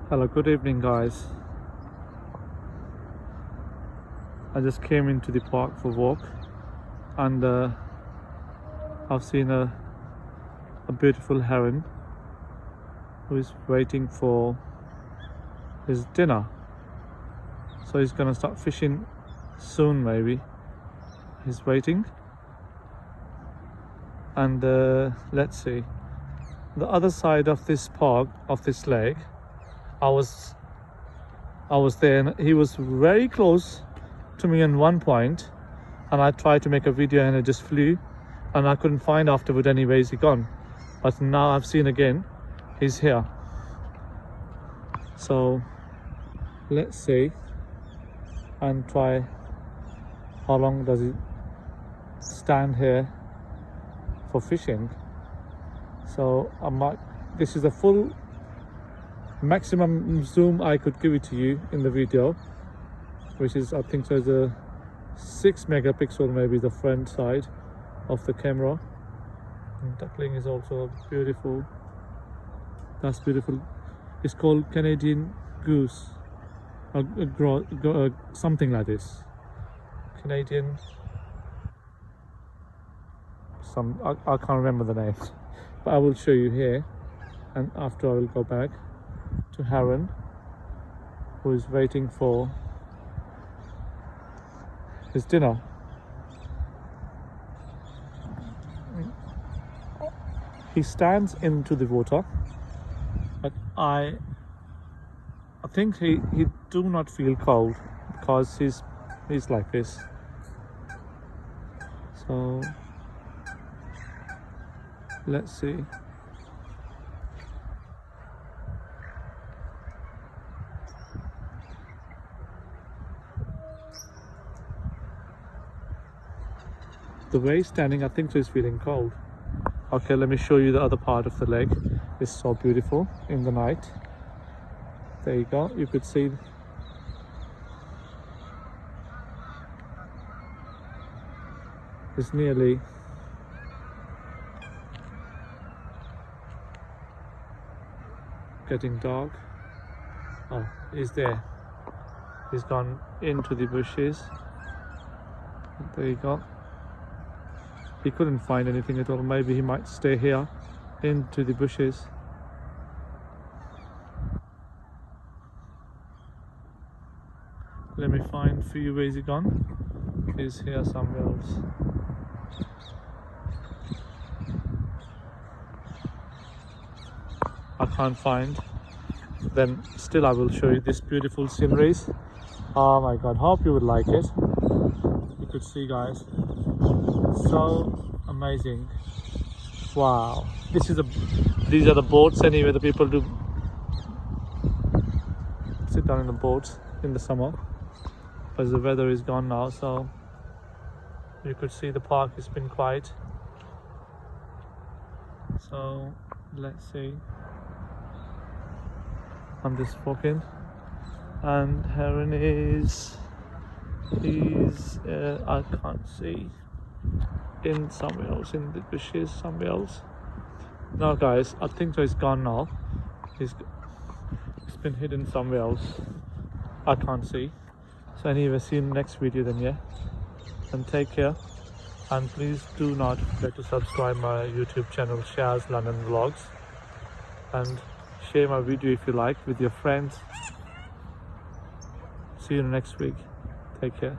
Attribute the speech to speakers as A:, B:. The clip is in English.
A: Hello, good evening guys. I just came into the park for a walk and I've seen a beautiful heron who is waiting for his dinner. So he's gonna start fishing soon maybe. He's waiting and let's see. The other side of this park, of this lake, I was there and he was very close to me in one point, and I tried to make a video and it just flew and I couldn't find afterward. Anyways, he gone, but now I've seen again he's here. So let's see and try how long does he stand here for fishing. So I might, this is a full maximum zoom I could give it to you in the video, which is, I think so, the 6 megapixel maybe the front side of the camera. And duckling is also beautiful. That's beautiful. It's called Canadian goose, something like this. Canadian I can't remember the name, but I will show you here, and after I will go back to heron, who is waiting for his dinner. He stands into the water, but I think he do not feel cold because he's like this. So let's see. The way he's standing, I think so he's feeling cold. Okay, let me show you the other part of the lake. It's so beautiful in the night. There you go, you could see it's nearly getting dark. Oh, he's there. He's gone into the bushes. There you go. He couldn't find anything at all. Maybe he might stay here into the bushes. Let me find for you. Where is he gone? He's here somewhere else. I can't find. Then still I will show you this beautiful sceneries. Oh my god, hope you would like it. You could see, guys, so amazing. Wow, these are the boats anyway. The people do sit down in the boats in the summer, but the weather is gone now, so you could see the park has been quiet. So let's see. I'm just walking, and heron is I can't see, in somewhere else in the bushes, somewhere else. No guys, I think so he's gone now. He's been hidden somewhere else. I can't see. So anyway, see you in the next video then, yeah, and take care. And please do not forget to subscribe my YouTube channel, Shaz London Vlogs, and share my video if you like with your friends. See you next week. Take care.